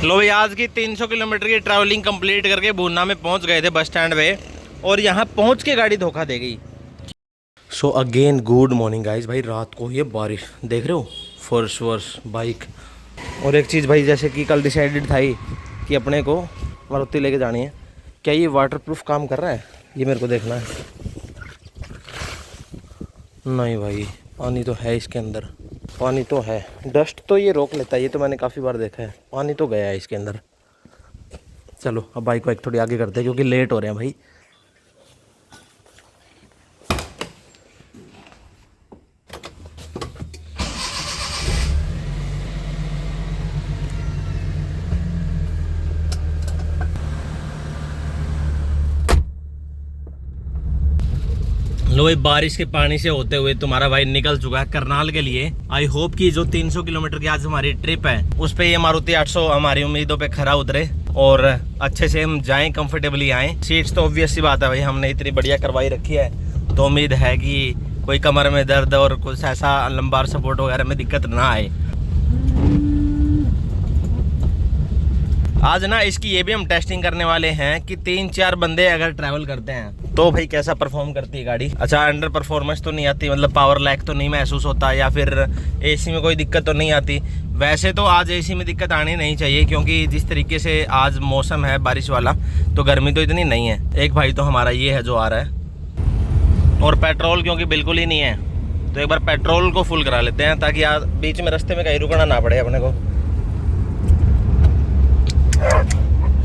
लो भाई, आज की 300 किलोमीटर की ट्रैवलिंग कंप्लीट करके भूना में पहुंच गए थे बस स्टैंड पे, और यहाँ पहुंच के गाड़ी धोखा दे गई। So again good morning guys. भाई रात को ये बारिश देख रहे हो, फर्श वर्श बाइक। और एक चीज़ भाई, जैसे कि कल डिसाइडेड था ही कि अपने को मारुति लेके जानी है। क्या ये वाटरप्रूफ काम कर रहा है, ये मेरे को देखना है। नहीं भाई, पानी तो है इसके अंदर, पानी तो है। डस्ट तो ये रोक लेता है, ये तो मैंने काफ़ी बार देखा है। पानी तो गया है इसके अंदर। चलो अब बाइक को एक थोड़ी आगे करते हैं क्योंकि लेट हो रहे हैं भाई। लो भाई, बारिश के पानी से होते हुए तुम्हारा भाई निकल चुका है करनाल के लिए। आई होप कि जो 300 किलोमीटर की आज हमारी ट्रिप है उस पे ये मारुति 800 हमारी उम्मीदों पे खरा उतरे और अच्छे से हम जाएं, कंफर्टेबली आएं। सीट्स तो ऑब्वियस सी बात है भाई, हमने इतनी बढ़िया करवाई रखी है तो उम्मीद है कि कोई कमर में दर्द और कुछ ऐसा लंबार सपोर्ट वगैरह में दिक्कत ना आए। आज ना इसकी ये भी हम टेस्टिंग करने वाले हैं कि 3-4 बंदे अगर ट्रैवल करते हैं तो भाई कैसा परफॉर्म करती है गाड़ी। अच्छा, अंडर परफॉर्मेंस तो नहीं आती, मतलब पावर लैग तो नहीं महसूस होता, या फिर एसी में कोई दिक्कत तो नहीं आती। वैसे तो आज एसी में दिक्कत आनी नहीं चाहिए क्योंकि जिस तरीके से आज मौसम है बारिश वाला, तो गर्मी तो इतनी नहीं है। एक भाई तो हमारा ये है जो आ रहा है, और पेट्रोल क्योंकि बिल्कुल ही नहीं है तो एक बार पेट्रोल को फुल करा लेते हैं ताकि आज बीच में रास्ते में कहीं रुकना ना पड़े अपने को।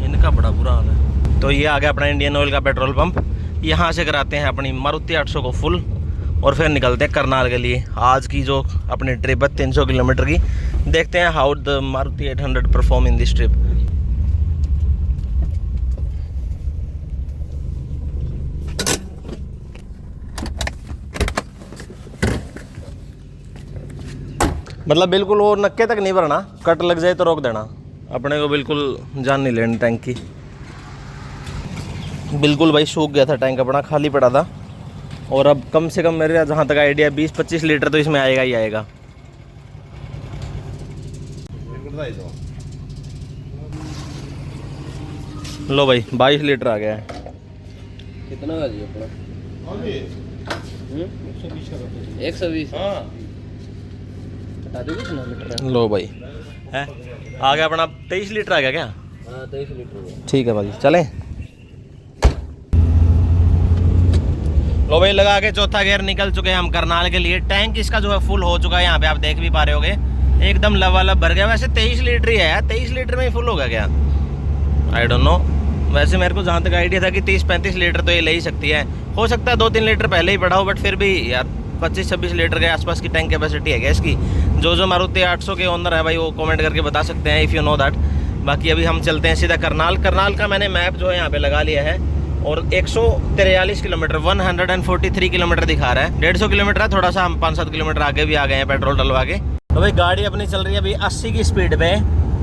इनका बड़ा बुरा हाल है। तो ये आ गया अपना इंडियन ऑयल का पेट्रोल पंप। यहाँ से कराते हैं अपनी मारुति 800 को फुल और फिर निकलते हैं करनाल के लिए। आज की जो अपनी ट्रिप है 300 किलोमीटर की, देखते हैं how the Maruti 800 perform in this trip. मतलब बिल्कुल वो नक्के तक नहीं भरना, कट लग जाए तो रोक देना। अपने को बिल्कुल जान नहीं लेनी टैंक की। बिल्कुल भाई सूख गया था टैंक, अपना खाली पड़ा था। और अब कम से कम मेरे जहाँ तक आइडिया 20-25 लीटर तो इसमें आएगा ही आएगा। लो भाई 22 लीटर आ गया है। कितना आ जी अपना? 120। बता दो कितना लीटर है। लो भाई है, आ गया अपना 23 लीटर आ गया क्या? हाँ 23 लीटर। ठीक है भाई, चलें। लो भाई, लगा के चौथा गियर निकल चुके हैं हम करनाल के लिए। टैंक इसका जो है फुल हो चुका है, यहाँ पे आप देख भी पा रहे होगे, एकदम लबालब भर गया। वैसे 23 लीटर ही है यार, 23 लीटर में ही फुल होगा क्या? I don't know. वैसे मेरे को जहाँ तक आइडिया था कि 30-35 लीटर तो ये ले ही सकती है। हो सकता है 2-3 लीटर पहले ही पड़ा हो, बट फिर भी यार 25-26 लीटर के आसपास की टैंक कैपेसिटी है क्या इसकी? जो मारुति 800 के ओनर है भाई वो कमेंट करके बता सकते हैं इफ़ यू नो दैट। बाकी अभी हम चलते हैं सीधा करनाल। करनाल का मैंने मैप जो है यहाँ पे लगा लिया है और 143 किलोमीटर 143 किलोमीटर दिखा रहा है। 150 किलोमीटर है, थोड़ा सा हम 5-7 किलोमीटर आगे भी आ गए हैं पेट्रोल डलवा के। तो भाई गाड़ी अपनी चल रही है अभी 80 की स्पीड पे,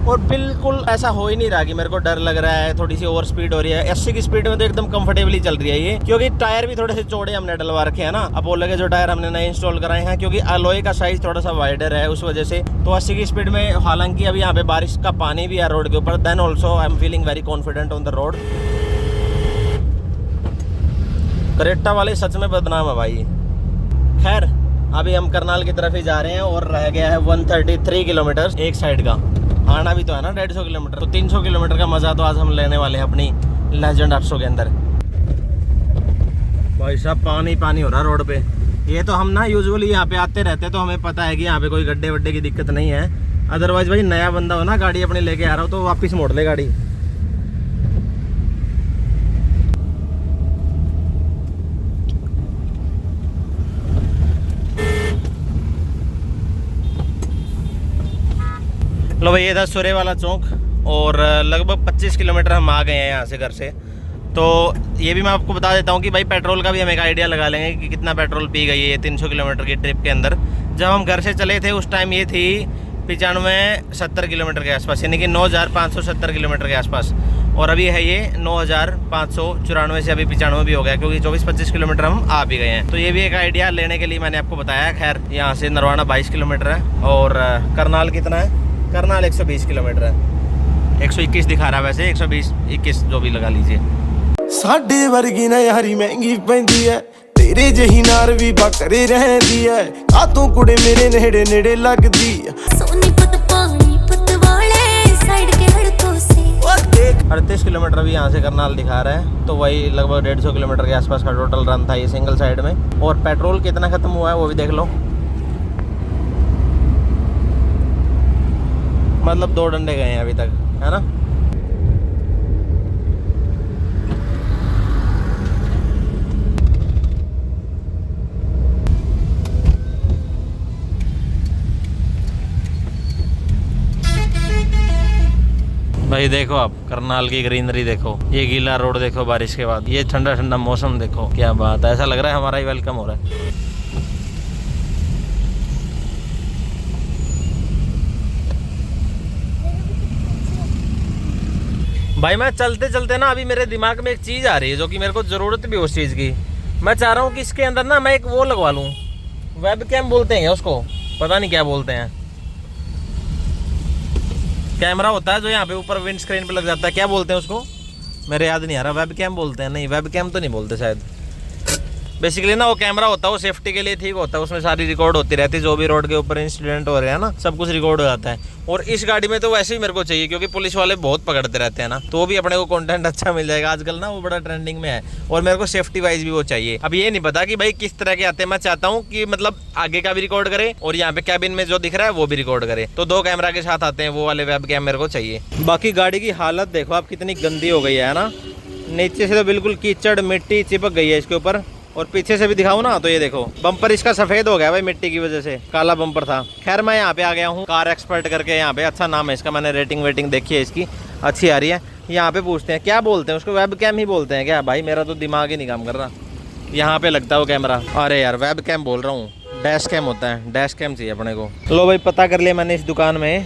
और बिल्कुल ऐसा हो ही नहीं रहा कि मेरे को डर लग रहा है थोड़ी सी ओवर स्पीड हो रही है। 80 की स्पीड में तो एकदम कंफर्टेबली चल रही है ये, क्योंकि टायर भी थोड़े से चौड़े हमने डलवा रखे हैं ना। अपोलो के जो टायर हमने नए इंस्टॉल कराए हैं, क्योंकि अलॉय का साइज थोड़ा सा वाइडर है उस वजह से। तो 80 की स्पीड में, हालांकि अभी यहाँ पे बारिश का पानी भी है रोड के ऊपर, then also I am feeling very confident on the road. Creta वाले सच में बदनाम है भाई। खैर अभी हम करनाल की तरफ ही जा रहे हैं और रह गया है 133 किलोमीटर एक साइड का। आना भी तो है ना 150 किलोमीटर, तो 300 किलोमीटर का मज़ा तो आज हम लेने वाले हैं अपनी लेजेंड 800 के अंदर। भाई साहब पानी पानी हो रहा है रोड पे। ये तो हम ना यूजुअली यहाँ पे आते रहते, तो हमें पता है कि यहाँ पे कोई गड्ढे वड्ढे की दिक्कत नहीं है। अदरवाइज भाई नया बंदा हो ना, गाड़ी अपनी लेके आ रहा हो तो वापस मोड़ ले गाड़ी। लो भाई, ये था सुरे वाला चौक और लगभग 25 किलोमीटर हम आ गए हैं यहाँ से घर से। तो ये भी मैं आपको बता देता हूँ कि भाई पेट्रोल का भी हम एक आइडिया लगा लेंगे कि कितना पेट्रोल पी गई है ये 300 किलोमीटर की ट्रिप के अंदर। जब हम घर से चले थे उस टाइम ये थी 95-70 किलोमीटर के आसपास, यानी कि 9570 किलोमीटर के आसपास। और अभी है ये 9594 से अभी 95 भी हो गया, क्योंकि 24-25 किलोमीटर हम आ भी गए हैं। तो ये भी एक आइडिया लेने के लिए मैंने आपको बताया। खैर यहाँ से नरवाना 22 किलोमीटर है और करनाल कितना है? करनाल 120 किलोमीटर है। 121 दिखा रहा है वैसे, 120 21 जो भी लगा लीजिए। साडे वर्गी ना यारी महंगी पैंदी है, तेरे जही नार भी बकरे रहंदी है, कातों कुड़े मेरे नेड़े नेड़े लगदी है। सोनीपत पानीपत वाले साइड के हड़कों से 38 किलोमीटर भी यहाँ से करनाल दिखा रहा है, तो वही लगभग 150 किलोमीटर के आसपास का टोटल रन था ये सिंगल साइड में। और पेट्रोल कितना खत्म हुआ है वो भी देख लो, मतलब 2 डंडे गए हैं अभी तक, है ना। भाई देखो आप करनाल की ग्रीनरी देखो, ये गीला रोड देखो बारिश के बाद, ये ठंडा ठंडा मौसम देखो, क्या बात है, ऐसा लग रहा है हमारा ही वेलकम हो रहा है। भाई मैं चलते चलते ना अभी मेरे दिमाग में एक चीज़ आ रही है जो कि मेरे को ज़रूरत भी उस चीज़ की। मैं चाह रहा हूँ कि इसके अंदर ना मैं एक वो लगवा लूँ, वेब कैम बोलते हैं उसको, पता नहीं क्या बोलते हैं, कैमरा होता है जो यहाँ पे ऊपर विंड स्क्रीन पे लग जाता है, क्या बोलते हैं उसको मेरे याद नहीं आ रहा। वेब कैम बोलते हैं, नहीं वेब कैम तो नहीं बोलते शायद। बेसिकली ना वो कैमरा होता है, वो सेफ्टी के लिए ठीक होता है, उसमें सारी रिकॉर्ड होती रहती है, जो भी रोड के ऊपर इंसिडेंट हो रहे हैं ना सब कुछ रिकॉर्ड हो जाता है। और इस गाड़ी में तो वैसे ही मेरे को चाहिए, क्योंकि पुलिस वाले बहुत पकड़ते रहते हैं ना, तो भी अपने को कंटेंट अच्छा मिल जाएगा। आजकल ना वो बड़ा ट्रेंडिंग में है, और मेरे को सेफ्टी वाइज भी वो चाहिए। अब ये नहीं पता कि भाई किस तरह के आते हैं, मैं चाहता हूँ कि मतलब आगे का भी रिकॉर्ड करे और यहाँ पे कैबिन में जो दिख रहा है वो भी रिकॉर्ड करे, तो 2 कैमरा के साथ आते हैं, वो वाले वेब कैम मेरे को चाहिए। बाकी गाड़ी की हालत देखो आप कितनी गंदी हो गई है ना, नीचे से तो बिल्कुल कीचड़ मिट्टी चिपक गई है इसके ऊपर, और पीछे से भी दिखाऊं ना तो ये देखो बम्पर इसका सफेद हो गया भाई मिट्टी की वजह से, काला बम्पर था। खैर मैं यहाँ पे आ गया हूँ कार एक्सपर्ट करके, यहाँ पे अच्छा नाम है इसका, मैंने रेटिंग वेटिंग देखी है इसकी, अच्छी आ रही है। यहाँ पे पूछते हैं क्या बोलते हैं उसको, वेब कैम ही बोलते हैं क्या? भाई मेरा तो दिमाग ही नहीं काम कर रहा, यहाँ पे लगता है वो कैमरा। अरे यार वेब कैम बोल रहा हूँ, डैश कैम होता है, डैश कैम चाहिए अपने को। लो भाई पता कर लिया मैंने इस दुकान में,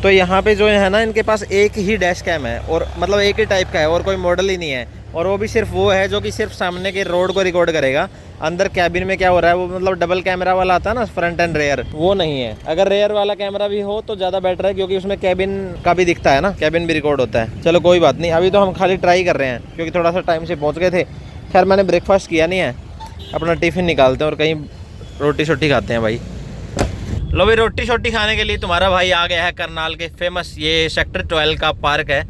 तो यहाँ पे जो है ना इनके पास एक ही डैश कैम है, और मतलब एक ही टाइप का है, और कोई मॉडल ही नहीं है, और वो भी सिर्फ वो है जो कि सिर्फ सामने के रोड को रिकॉर्ड करेगा। अंदर कैबिन में क्या हो रहा है वो मतलब डबल कैमरा वाला आता है ना, फ्रंट एंड रेयर, वो नहीं है। अगर रेयर वाला कैमरा भी हो तो ज़्यादा बेटर है, क्योंकि उसमें कैबिन का भी दिखता है ना, कैबिन भी रिकॉर्ड होता है। चलो कोई बात नहीं, अभी तो हम खाली ट्राई कर रहे हैं क्योंकि थोड़ा सा टाइम से पहुँच गए थे। खैर मैंने ब्रेकफास्ट किया नहीं है, अपना टिफ़िन निकालते हैं और कहीं रोटी शोटी खाते हैं भाई। लो भाई रोटी शोटी खाने के लिए तुम्हारा भाई आ गया है करनाल के फेमस ये सेक्टर 12 का पार्क है।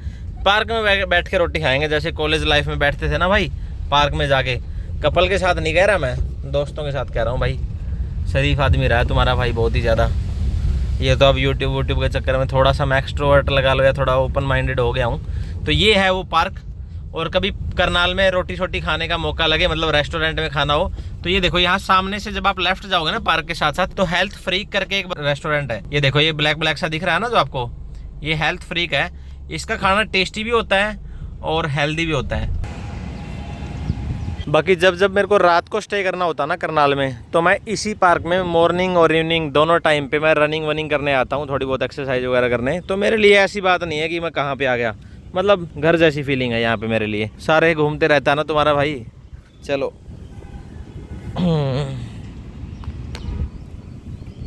पार्क में बैठ के रोटी खाएंगे, जैसे कॉलेज लाइफ में बैठते थे ना भाई पार्क में जाके। कपल के साथ नहीं कह रहा मैं, दोस्तों के साथ कह रहा हूँ भाई। शरीफ आदमी रहा है तुम्हारा भाई बहुत ही ज़्यादा। ये तो अब यूट्यूब के चक्कर में थोड़ा सा मैं एक्सट्रोवर्ट लगा लो या थोड़ा ओपन माइंडेड हो गया हूँ। तो ये है वो पार्क, और कभी करनाल में रोटी शोटी खाने का मौका लगे, मतलब रेस्टोरेंट में खाना हो, तो ये देखो यहाँ सामने से जब आप लेफ्ट जाओगे ना पार्क के साथ साथ, तो हेल्थ फ्रीक करके एक रेस्टोरेंट है। ये देखो ये ब्लैक ब्लैक सा दिख रहा है ना जो आपको, ये हेल्थ फ्रीक है। इसका खाना टेस्टी भी होता है और हेल्दी भी होता है। बाकी जब जब मेरे को रात को स्टे करना होता ना करनाल में, तो मैं इसी पार्क में मॉर्निंग और इवनिंग दोनों टाइम पे मैं रनिंग वनिंग करने आता हूँ, थोड़ी बहुत एक्सरसाइज वगैरह करने। तो मेरे लिए ऐसी बात नहीं है कि मैं कहाँ पे आ गया, मतलब घर जैसी फीलिंग है यहाँ पे मेरे लिए। सारे घूमते रहता है ना तुम्हारा भाई। चलो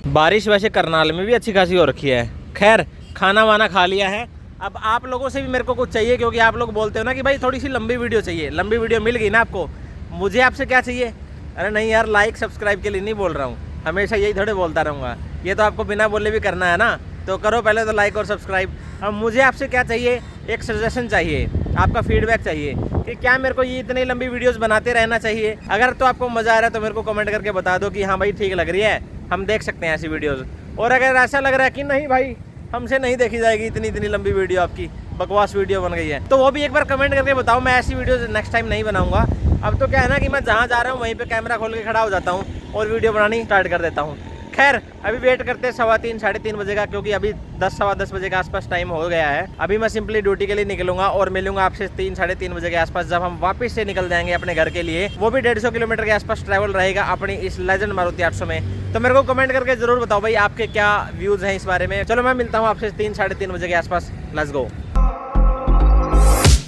बारिश वैसे करनाल में भी अच्छी खासी हो रखी है। खैर खाना वाना खा लिया है, अब आप लोगों से भी मेरे को कुछ चाहिए, क्योंकि आप लोग बोलते हो ना कि भाई थोड़ी सी लंबी वीडियो चाहिए। लंबी वीडियो मिल गई ना आपको, मुझे आपसे क्या चाहिए? अरे नहीं यार, लाइक सब्सक्राइब के लिए नहीं बोल रहा हूँ, हमेशा यही थोड़े बोलता रहूँगा, ये तो आपको बिना बोले भी करना है ना, तो करो पहले तो लाइक और सब्सक्राइब। अब मुझे आपसे क्या चाहिए, एक सजेशन चाहिए, आपका फीडबैक चाहिए कि क्या मेरे को ये इतनी लंबी वीडियोस बनाते रहना चाहिए। अगर तो आपको मज़ा आ रहा है तो मेरे को कमेंट करके बता दो कि हाँ भाई ठीक लग रही है, हम देख सकते हैं ऐसी वीडियोस। और अगर ऐसा लग रहा है कि नहीं भाई हमसे नहीं देखी जाएगी इतनी लंबी वीडियो, आपकी बकवास वीडियो बन गई है, तो वो भी एक बार कमेंट करके बताओ, मैं ऐसी वीडियोस नेक्स्ट टाइम नहीं बनाऊंगा। अब तो क्या है ना कि मैं जहाँ जा रहा हूँ वहीं पे कैमरा खोल के खड़ा हो जाता हूँ और वीडियो बनानी स्टार्ट कर देता हूँ। खैर अभी वेट करते हैं 3:15 साढ़े 3 बजे का, क्योंकि अभी 10 सवा 10 बजे के आसपास टाइम हो गया है। अभी मैं सिंपली ड्यूटी के लिए निकलूंगा और मिलूंगा आपसे 3 साढ़े 3 बजे के आसपास, जब हम वापस से निकल जाएंगे अपने घर के लिए। वो भी 150 किलोमीटर के आसपास ट्रैवल रहेगा अपनी इस लेजेंड मारुति 800 में। तो मेरे को कमेंट करके जरूर बताओ भाई आपके क्या व्यूज हैं इस बारे में। चलो मैं मिलता हूँ आपसे 3 साढ़े 3 बजे के आसपास। Let's go.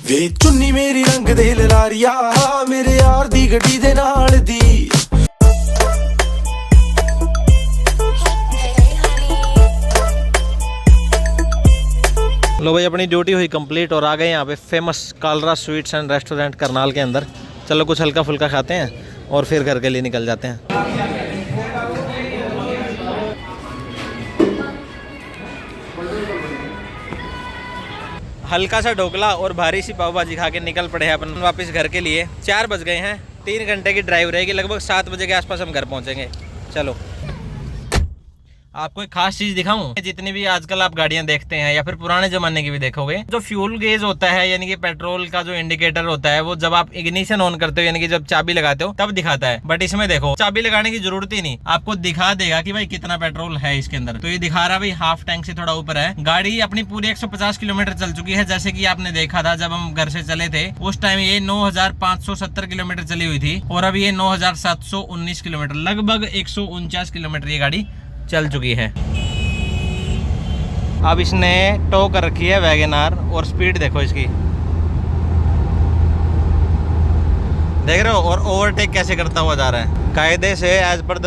वे चुन्नी मेरी रंग दे लारिया मेरे यार दी गड्डी दे नाल दी, लो भाई अपनी ड्यूटी हुई कंप्लीट और आ गए यहाँ पे famous Kalra sweets and restaurant Karnal के अंदर। चलो कुछ हल्का फुल्का खाते हैं और फिर घर के लिए निकल जाते हैं। हल्का सा ढोकला और भारी सी पाव भाजी खा के निकल पड़े हैं अपन वापस घर के लिए। 4 बज गए हैं, 3 घंटे की ड्राइव रहेगी, लगभग 7 बजे के आसपास हम घर पहुंचेंगे। चलो आपको एक खास चीज दिखाऊं। जितनी भी आजकल आप गाड़ियां देखते हैं या फिर पुराने जमाने की भी देखोगे, जो फ्यूल गेज होता है यानी कि पेट्रोल का जो इंडिकेटर होता है वो जब आप इग्निशन ऑन करते हो यानी कि जब चाबी लगाते हो तब दिखाता है। बट इसमें देखो चाबी लगाने की जरूरत ही नहीं, आपको दिखा देगा कि भाई कितना पेट्रोल है इसके अंदर। तो ये दिखा रहा है भाई हाफ टैंक से थोड़ा ऊपर है। गाड़ी अपनी पूरी 150 किलोमीटर चल चुकी है। जैसे कि आपने देखा था जब हम घर से चले थे उस टाइम ये 9570 किलोमीटर चली हुई थी और अभी ये 9719 किलोमीटर, लगभग 149 किलोमीटर ये गाड़ी चल चुकी है। अब इसने टो कर रखी है वैगनआर और स्पीड देखो इसकी, देख रहे हो, और ओवरटेक कैसे करता हुआ जा रहा है। कायदे से as per the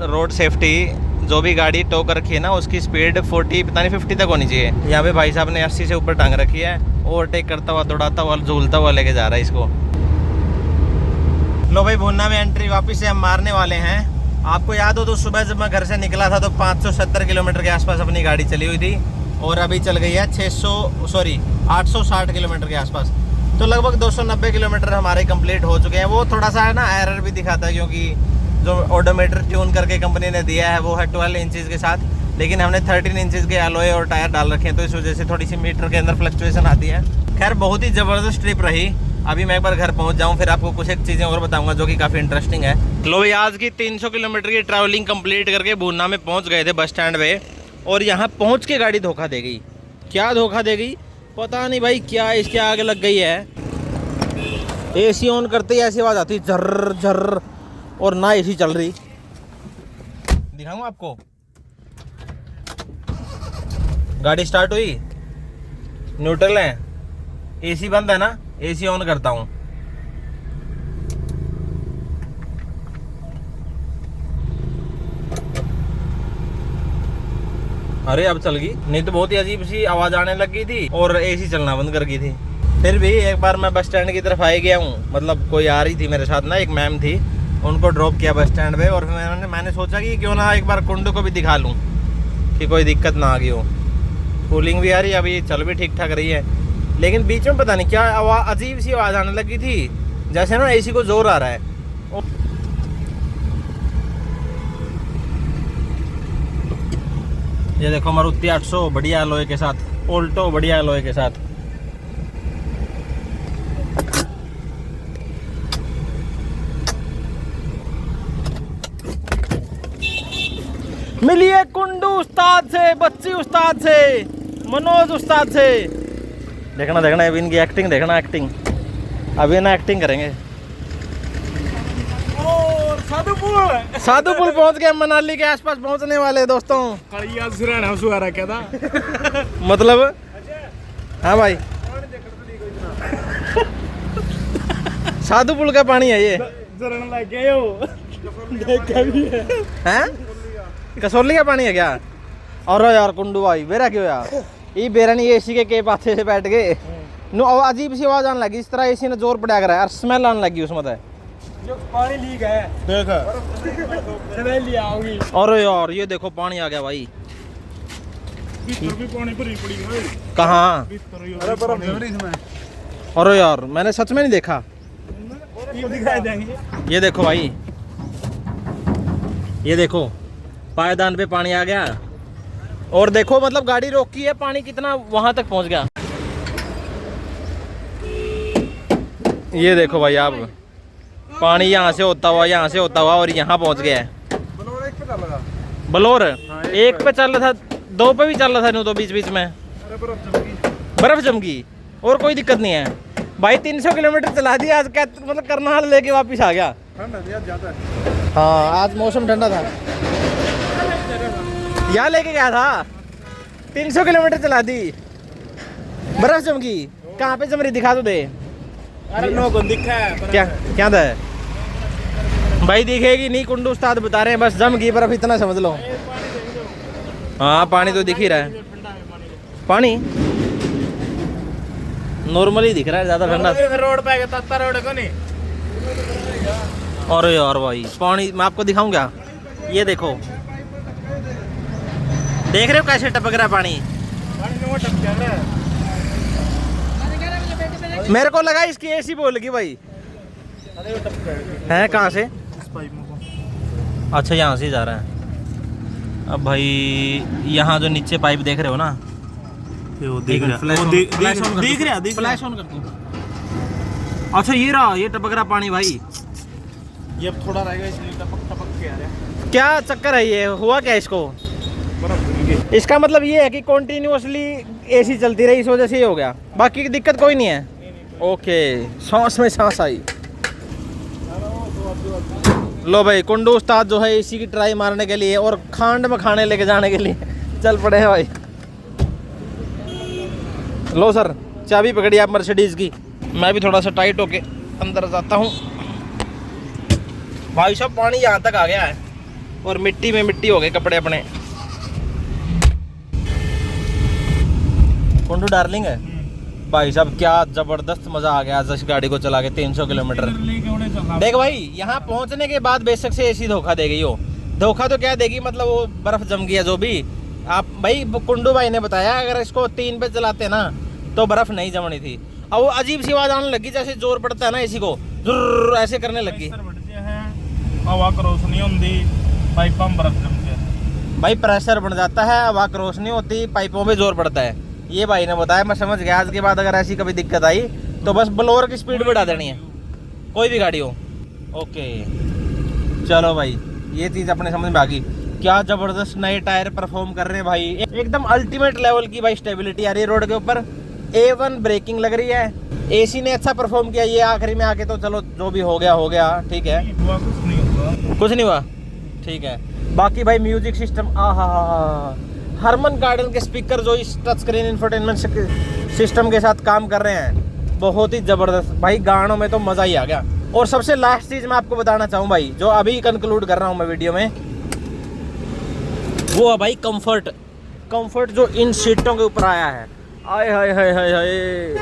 road safety जो भी गाड़ी टो कर रखी है ना उसकी स्पीड 40 पता नहीं 50 तक होनी चाहिए। यहाँ पे भाई साहब ने 80 से ऊपर टांग रखी है। ओवरटेक करता हुआ दौड़ाता हुआ झूलता हुआ लेके जा रहा है इसको। लो भाई भुन्ना में एंट्री वापस से हम मारने वाले हैं। आपको याद हो तो सुबह जब मैं घर से निकला था तो 570 किलोमीटर के आसपास अपनी गाड़ी चली हुई थी और अभी चल गई है 860 किलोमीटर के आसपास। तो लगभग 290 किलोमीटर हमारे कंप्लीट हो चुके हैं। वो थोड़ा सा है ना एरर भी दिखाता है क्योंकि जो ओडोमीटर ट्यून करके कंपनी ने दिया है वो है 12 इंचज़ के साथ, लेकिन हमने 13 इंचज़ के एलॉय और टायर डाल रखे हैं तो इस वजह से थोड़ी सी मीटर के अंदर फ्लक्चुएशन आती है। खैर बहुत ही ज़बरदस्त ट्रिप रही। अभी मैं एक बार घर पहुंच जाऊं फिर आपको कुछ एक चीज़ें और बताऊंगा जो कि काफ़ी इंटरेस्टिंग है। लो भाई आज की 300 किलोमीटर की ट्रैवलिंग कंप्लीट करके भूना में पहुंच गए थे बस स्टैंड पे और यहाँ पहुंच के गाड़ी धोखा दे गई। क्या धोखा दे गई पता नहीं भाई, क्या इसके आगे लग गई है। एसी ऑन करते ही ऐसी आवाज़ आती झर्र झर्र और ना एसी चल रही। दिखाऊँ आपको, गाड़ी स्टार्ट हुई, न्यूट्रल है, एसी बंद है ना, एसी ऑन करता हूँ। अरे अब चल गई, नहीं तो बहुत ही अजीब सी आवाज आने लग गई थी और एसी चलना बंद कर गई थी। फिर भी एक बार मैं बस स्टैंड की तरफ आ गया हूँ, मतलब कोई आ रही थी मेरे साथ ना, एक मैम थी, उनको ड्रॉप किया बस स्टैंड पे और मैंने सोचा कि क्यों ना एक बार कुंडू को भी दिखा लूँ कि कोई दिक्कत ना आ गई हो। कूलिंग भी आ रही है, अभी चल भी ठीक ठाक रही है, लेकिन बीच में पता नहीं क्या आवाज़ अजीब सी आवाज़ आने लगी थी जैसे ना एसी को जोर आ रहा है। ये देखो मारुति 800 बढ़िया एलॉय के साथ, ऑल्टो बढ़िया एलॉय के साथ। मिलिए कुंडू उस्ताद से, बच्ची उस्ताद से, मनोज उस्ताद से। देखना देखना अभी इनकी एक्टिंग देखना, एक्टिंग अभी ना एक्टिंग करेंगे। और साधुपुल पहुंच गए, मनाली के आसपास पहुंचने वाले दोस्तों। क्या था मतलब? हाँ भाई साधुपुल का पानी है ये, हैं? कसौली का पानी है क्या? और यार कुंडू भाई बेरा क्यों यार, ये बेरा नहीं एसी के पासे से बैठ गए नो, अजीब सी आवाज आने लगी, इस तरह एसी ने जोर पड़ा कर स्मेल आने लगी उसमें जो पानी लीक है देखा स्मेल लिया होगी। और यार ये देखो पानी आ गया भाई, भी पानी भरी पड़ी है कहाँ? अरे बर्फ इसमें। और यार मैंने सच में नहीं देखा, दिखाई देंगे। ये देखो भाई, ये देखो पायदान पे पानी आ गया और देखो मतलब गाड़ी रोकी है, पानी कितना वहां तक पहुंच गया। ये देखो भाई आप, पानी यहाँ से होता हुआ और यहाँ पहुंच गया है। बलोर एक पे चल रहा था, 2 पे भी चल रहा था, नो तो बीच बीच में बर्फ जम गई और कोई दिक्कत नहीं है भाई। 300 किलोमीटर चला दिया आज, क्या मतलब करनाल लेके वापिस आ गया। हाँ आज मौसम ठंडा था, यहाँ लेके गया था, 300 किलोमीटर चला दी, बर्फ जम गई। कहाँ पे जम रही दिखा तो दे। अरे नो को दिखा है क्या क्या था भाई, दिखेगी नहीं, कुंडू उस्ताद बता रहे हैं, बस जम गई बर्फ इतना समझ लो। हाँ पानी तो दिख ही रहा है, पानी नॉर्मली दिख रहा है, ज़्यादा ठंडा। फिर रोड पे गया तत्ता रोड को नहीं। अरे यार भाई पानी मैं आपको दिखाऊं क्या, ये देखो, देख रहे हो कैसे टपक रहा है पानी। पानी में वो टप क्या रहा है? मेरे को लगा इसकी एसी बोल गई भाई। अरे वो टप क्या है कहाँ से? इस पाइप में को। अच्छा यहाँ से जा रहा है। अब भाई यहाँ जो नीचे पाइप देख रहे हो ना, वो दिख रहा है। फ्लैश ऑन फ्लैश ऑन कर दूं। अच्छा ये रहा, ये टपक रहा पानी भाई। ये अब थोड़ा रहेगा इसलिए टपक टपक के आ रहा है। क्या चक्कर है ये, हुआ क्या इसको? बर्फ भून गई। इसका मतलब ये है कि कंटिन्यूअसली एसी चलती रही, इस वजह से ये हो गया, बाकी की दिक्कत कोई नहीं है। ओके, सांस में सांस आई। लो भाई कुंडू उस्ताद जो है एसी की ट्राई मारने के लिए और खांड में खाने लेके जाने के लिए चल पड़े हैं भाई। लो सर चाबी पकड़ी आप मर्सिडीज की। मैं भी थोड़ा सा टाइट होके अंदर जाता हूँ। भाई साहब पानी यहाँ तक आ गया है और मिट्टी में मिट्टी हो गए कपड़े अपने। कुंडू डार्लिंग है भाई साहब, क्या जबरदस्त मजा आ गया आज इस गाड़ी को चला के 300 किलोमीटर। देख भाई यहाँ पहुँचने के बाद बेशक से एसी धोखा दे गई हो, धोखा तो क्या देगी, मतलब वो बर्फ जम गया जो भी। आप भाई कुंडू भाई ने बताया अगर इसको 3 पे चलाते ना तो बर्फ नहीं जमनी थी। अब वो अजीब सी आवाज आने लगी, जैसे जोर पड़ता है ना एसी को, जुर्र ऐसे करने लगी। हवा क्रॉस नहीं होती, पाइपों में बर्फ जमती है भाई, प्रेशर बढ़ जाता है, हवा क्रॉस नहीं होती, पाइपों पे जोर पड़ता है। ये भाई ने बताया, मैं समझ गया। आज के बाद अगर ऐसी कभी दिक्कत आई तो बस ब्लोअर की स्पीड बढ़ा देनी है, कोई भी गाड़ी हो। ओके चलो भाई, ये चीज़ अपने समझ में आ गई। क्या ज़बरदस्त नए टायर परफॉर्म कर रहे हैं भाई, एकदम अल्टीमेट लेवल की भाई स्टेबिलिटी आ रही है रोड के ऊपर। A1 ब्रेकिंग लग रही है, एसी ने अच्छा परफॉर्म किया। ये आखिरी में आके तो चलो जो भी हो गया ठीक है, हुआ कुछ नहीं हुआ। कुछ नहीं हुआ, ठीक है। बाकी भाई म्यूजिक सिस्टम, हरमन गार्डन के स्पीकर जो इस टच स्क्रीन इंफोटेनमेंट सिस्टम के साथ काम कर रहे हैं, बहुत ही ज़बरदस्त भाई। गानों में तो मज़ा ही आ गया। और सबसे लास्ट चीज़ मैं आपको बताना चाहूँ भाई, जो अभी कंक्लूड कर रहा हूँ मैं वीडियो में, वो है भाई कंफर्ट जो इन सीटों के ऊपर आया है। आय हाय हाय हाय हाय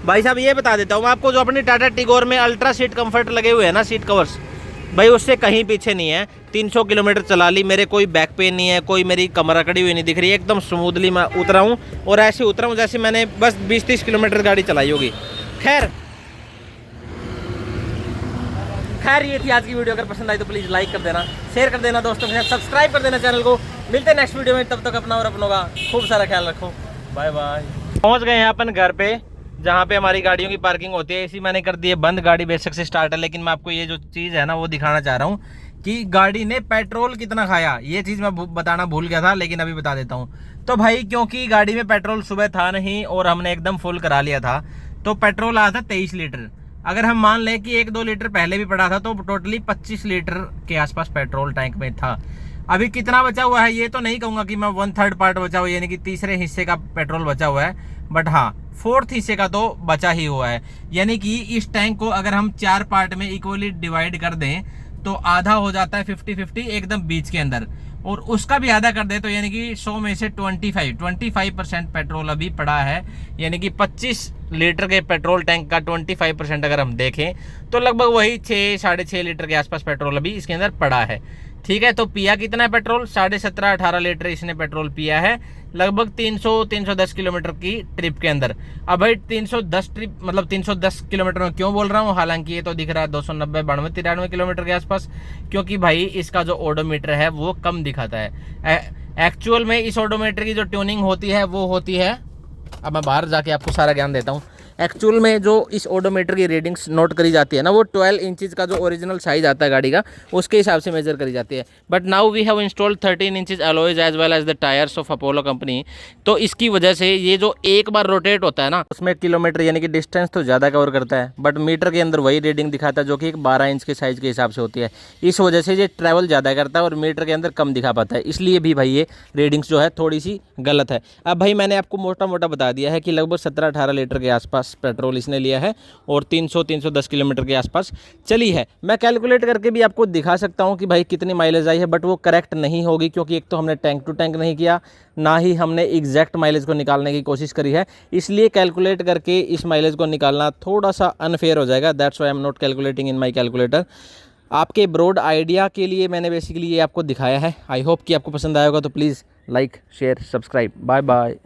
भाई साहब, ये बता देता हूँ मैं आपको, जो अपनी टाटा टिगोर में अल्ट्रा सीट कंफर्ट लगे हुए हैं ना, सीट कवर्स, भाई उससे कहीं पीछे नहीं है। 300 किलोमीटर चला ली, मेरे कोई बैक पेन नहीं है, कोई मेरी कमर अकड़ी हुई नहीं दिख रही है, एकदम स्मूथली मैं उतरा हूँ। और ऐसे उतरा हूँ जैसे मैंने बस 20-30 किलोमीटर गाड़ी चलाई होगी। खैर ये थी आज की वीडियो। अगर पसंद आई तो प्लीज़ लाइक कर देना, शेयर कर देना दोस्तों के साथ, सब्सक्राइब कर देना चैनल को। मिलते हैं नेक्स्ट वीडियो में, तब तक अपना और अपनों का खूब सारा ख्याल रखो। Bye bye. पहुँच गए हैं अपन घर पे, जहाँ पे हमारी गाड़ियों की पार्किंग होती है। इसी मैंने कर दी है बंद, गाड़ी बेशक से स्टार्ट है, लेकिन मैं आपको ये जो चीज़ है ना वो दिखाना चाह रहा हूँ कि गाड़ी ने पेट्रोल कितना खाया। ये चीज़ मैं बताना भूल गया था, लेकिन अभी बता देता हूँ। तो भाई क्योंकि गाड़ी में पेट्रोल सुबह था नहीं और हमने एकदम फुल करा लिया था, तो पेट्रोल आया था 23 लीटर। अगर हम मान लें कि 1-2 लीटर पहले भी पड़ा था, तो टोटली 25 लीटर के आसपास पेट्रोल टैंक में था। अभी कितना बचा हुआ है ये तो नहीं कहूँगा कि मैं 1/3 पार्ट बचा हुआ, यानी कि तीसरे हिस्से का पेट्रोल बचा हुआ है, बट हाँ 4th हिस्से का तो बचा ही हुआ है। यानी कि इस टैंक को अगर हम 4 पार्ट में इक्वली डिवाइड कर दें तो आधा हो जाता है 50-50 एकदम बीच के अंदर, और उसका भी आधा कर दे तो यानी कि 100 में से 25% पेट्रोल अभी पड़ा है। यानी कि 25 लीटर के पेट्रोल टैंक का 25% अगर हम देखें तो लगभग वही 6-6.5 लीटर के आसपास पेट्रोल अभी इसके अंदर पड़ा है। ठीक है, तो पिया कितना है पेट्रोल? 17.5-18 लीटर इसने पेट्रोल पिया है लगभग 300-310 किलोमीटर की ट्रिप के अंदर। अब भाई 310 ट्रिप मतलब 310 किलोमीटर में क्यों बोल रहा हूँ, हालांकि ये तो दिख रहा है 290-92-93 किलोमीटर के आसपास, क्योंकि भाई इसका जो ओडोमीटर है वो कम दिखाता है। एक्चुअल में इस ओडोमीटर की जो ट्यूनिंग होती है वो होती है, अब मैं बाहर जाके आपको सारा ज्ञान देता हूँ। एक्चुअल में जो इस ओडोमीटर की रीडिंग्स नोट करी जाती है ना, वो 12 इंचज़ का जो ओरिजिनल साइज आता है गाड़ी का, उसके हिसाब से मेजर करी जाती है। But now we have installed 13 inches alloys as well as the tyres of Apollo company. तो इसकी वजह से ये जो एक बार रोटेट होता है ना, उसमें किलोमीटर यानी कि डिस्टेंस तो ज़्यादा कवर करता है, बट मीटर के अंदर वही रीडिंग दिखाता है जो कि एक 12 इंच के साइज़ के हिसाब से होती है। इस वजह से ये ट्रैवल ज़्यादा करता है और मीटर के अंदर कम दिखा पाता है, इसलिए भी भाई ये रीडिंग्स जो है थोड़ी सी गलत है। अब भाई मैंने आपको मोटा मोटा बता दिया है कि लगभग 17-18 लीटर के आसपास आसपास पेट्रोल इसने लिया है और 300-310 किलोमीटर के आसपास चली है। मैं कैलकुलेट करके भी आपको दिखा सकता हूँ कि भाई कितनी माइलेज आई है, बट वो करेक्ट नहीं होगी क्योंकि एक तो हमने टैंक टू टैंक नहीं किया, ना ही हमने एग्जैक्ट माइलेज को निकालने की कोशिश करी है, इसलिए कैलकुलेट करके इस माइलेज को निकालना थोड़ा सा अनफेयर हो जाएगा। That's why I am not calculating in my calculator. आपके ब्रॉड आइडिया के लिए मैंने बेसिकली ये आपको दिखाया है। आई होप कि आपको पसंद आएगा, तो please like share subscribe. Bye bye.